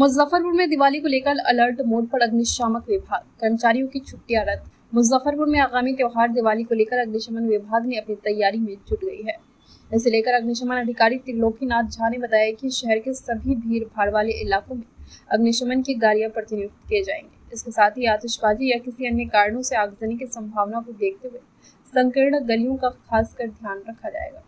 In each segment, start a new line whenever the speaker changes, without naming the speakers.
मुजफ्फरपुर में दिवाली को लेकर अलर्ट मोड पर अग्निशामक विभाग, कर्मचारियों की छुट्टियां रद्द। मुजफ्फरपुर में आगामी त्योहार दिवाली को लेकर अग्निशमन विभाग ने अपनी तैयारी में जुट गई है। इसे लेकर अग्निशमन अधिकारी त्रिलोकीनाथ झा ने बताया कि शहर के सभी भीड़ भाड़ वाले इलाकों में अग्निशमन की गाड़ियां प्रतिनियुक्त किए जाएंगे। इसके साथ ही आतिशबाजी या किसी अन्य कारणों से आगजनी की संभावना को देखते हुए संकीर्ण गलियों का खासकर ध्यान रखा जाएगा।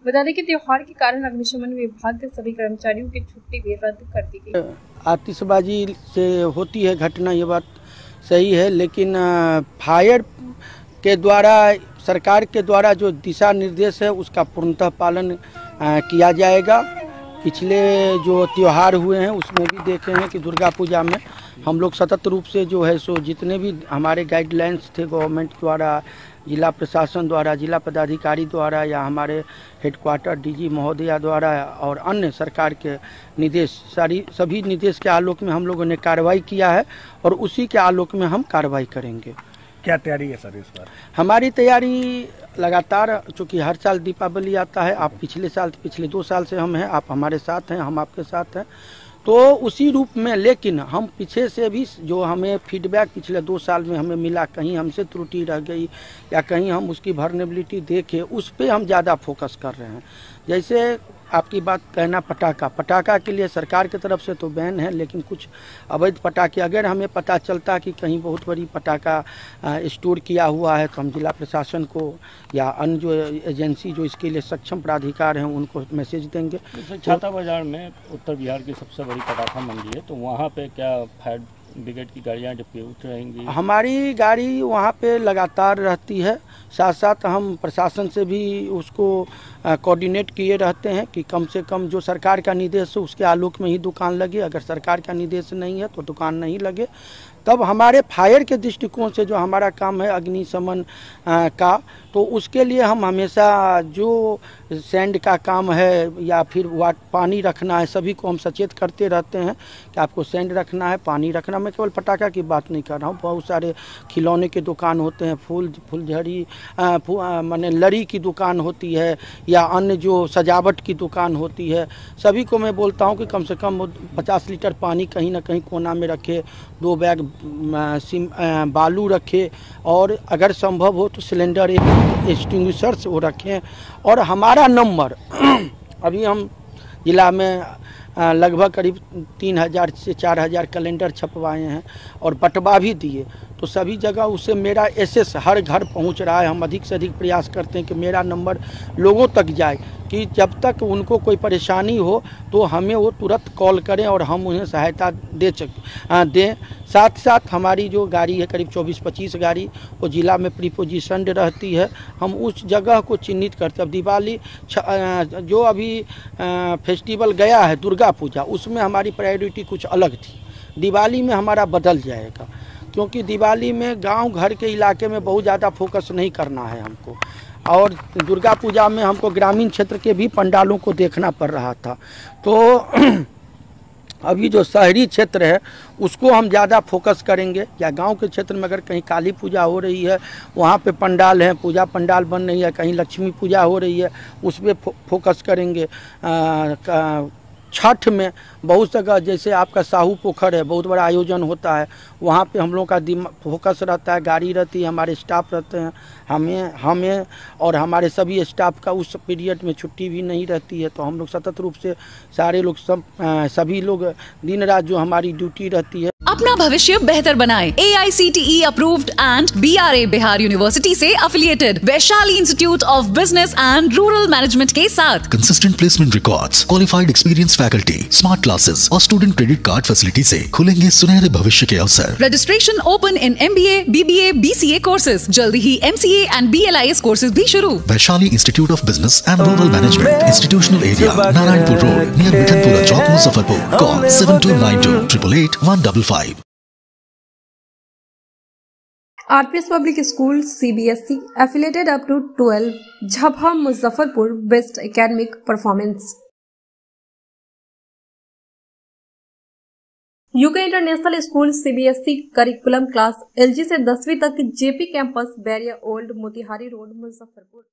बता दें कि त्योहार के कारण अग्निशमन विभाग के सभी कर्मचारियों की छुट्टी भी रद्द कर दी गई।
आतिशबाजी से होती है घटना, ये बात सही है, लेकिन फायर के द्वारा, सरकार के द्वारा जो दिशा निर्देश है उसका पूर्णतः पालन किया जाएगा। पिछले जो त्योहार हुए हैं उसमें भी देखे हैं कि दुर्गा पूजा में हम लोग सतत रूप से जो है सो जितने भी हमारे गाइडलाइंस थे गवर्नमेंट द्वारा, जिला प्रशासन द्वारा, जिला पदाधिकारी द्वारा या हमारे हेडक्वार्टर डीजी महोदया द्वारा और अन्य सरकार के निर्देश, सभी निर्देश के आलोक में हम लोगों ने कार्रवाई किया है और उसी के आलोक में हम कार्रवाई करेंगे।
क्या तैयारी है सर इस बार?
हमारी तैयारी लगातार, चूँकि हर साल दीपावली आता है, आप पिछले 2 साल से हम हैं, आप हमारे साथ हैं, हम आपके साथ हैं, तो उसी रूप में, लेकिन हम पीछे से भी जो हमें फीडबैक पिछले 2 साल में हमें मिला, कहीं हमसे त्रुटि रह गई या कहीं हम उसकी वर्नेबिलिटी देखे, उस पर हम ज़्यादा फोकस कर रहे हैं। जैसे आपकी बात कहना पटाखा के लिए सरकार की तरफ से तो बैन है, लेकिन कुछ अवैध पटाखे अगर हमें पता चलता कि कहीं बहुत बड़ी पटाखा स्टोर किया हुआ है तो हम जिला प्रशासन को या अन्य जो एजेंसी जो इसके लिए सक्षम प्राधिकार हैं उनको मैसेज देंगे।
छाता बाजार में उत्तर बिहार की सबसे बड़ी पटाखा मंडी है, तो वहाँ पे क्या फायर ब्रिगेड की गाड़ियाँ डिप्यूट रहेंगी?
हमारी गाड़ी वहाँ पे लगातार रहती है, साथ साथ हम प्रशासन से भी उसको कोऑर्डिनेट किए रहते हैं कि कम से कम जो सरकार का निर्देश है उसके आलोक में ही दुकान लगे, अगर सरकार का निर्देश नहीं है तो दुकान नहीं लगे। तब हमारे फायर के दृष्टिकोण से जो हमारा काम है अग्निशमन का, तो उसके लिए हम हमेशा जो सैंड का काम है या फिर पानी रखना है, सभी को हम सचेत करते रहते हैं कि आपको सैंड रखना है, पानी रखना। मैं केवल पटाखा की बात नहीं कर रहा हूँ, बहुत सारे खिलौने के दुकान होते हैं, फूलझड़ी माने लड़ी की दुकान होती है या अन्य जो सजावट की दुकान होती है, सभी को मैं बोलता हूँ कि कम से कम 50 लीटर पानी कहीं ना कहीं कोना में रखे, 2 बैग बालू रखे और अगर संभव हो तो सिलेंडर एक्सटिंग्विशर्स वो रखें। और हमारा नंबर अभी हम जिला में लगभग करीब 3000 से 4000 कैलेंडर छपवाए हैं और बंटवा भी दिए, तो सभी जगह उससे मेरा एसएस हर घर पहुंच रहा है। हम अधिक से अधिक प्रयास करते हैं कि मेरा नंबर लोगों तक जाए, कि जब तक उनको कोई परेशानी हो तो हमें वो तुरंत कॉल करें और हम उन्हें सहायता दें। साथ साथ हमारी जो गाड़ी है करीब 24-25 गाड़ी वो जिला में प्रीपोजिशनड रहती है, हम उस जगह को चिन्हित करते हैं। अब दिवाली जो अभी फेस्टिवल गया है दुर्गा पूजा, उसमें हमारी प्रायोरिटी कुछ अलग थी, दिवाली में हमारा बदल जाएगा, क्योंकि दिवाली में गांव घर के इलाके में बहुत ज़्यादा फोकस नहीं करना है हमको, और दुर्गा पूजा में हमको ग्रामीण क्षेत्र के भी पंडालों को देखना पड़ रहा था। तो अभी जो शहरी क्षेत्र है उसको हम ज़्यादा फोकस करेंगे, या गांव के क्षेत्र में अगर कहीं काली पूजा हो रही है वहाँ पे पंडाल है, पूजा पंडाल बन रही है, कहीं लक्ष्मी पूजा हो रही है उस पर फोकस करेंगे। छठ में बहुत जगह, जैसे आपका साहू पोखर है, बहुत बड़ा आयोजन होता है, वहाँ पे हम लोग का फोकस रहता है, गाड़ी रहती है, हमारे स्टाफ रहते हैं, हमें और हमारे सभी स्टाफ का उस पीरियड में छुट्टी भी नहीं रहती है, तो हम लोग सतत रूप से सारे लोग सभी लोग दिन रात जो हमारी ड्यूटी रहती है।
अपना भविष्य बेहतर बनाएं। AICTE approved and BRA Bihar university से affiliated Vaishali institute of business and rural management के साथ
consistent placement records, qualified experience faculty, smart classes और स्टूडेंट क्रेडिट कार्ड फैसिलिटी से खुलेंगे सुनहरे भविष्य के अवसर।
Registration open in MBA, BBA, BCA courses, जल्दी ही MCA एंड BLIS कोर्सेज भी शुरू।
Vaishali institute of business and rural management, institutional area, Narayanpur road, near Mithanpura chowk, Muzaffarpur. Call 7292 888 155।
RPS public school CBSE affiliated up to 12, Jhabba Muzaffarpur, best academic performance. UK international school CBSE curriculum class LG से 10वीं तक JP campus, Bairiya old, Motihari road, Muzaffarpur.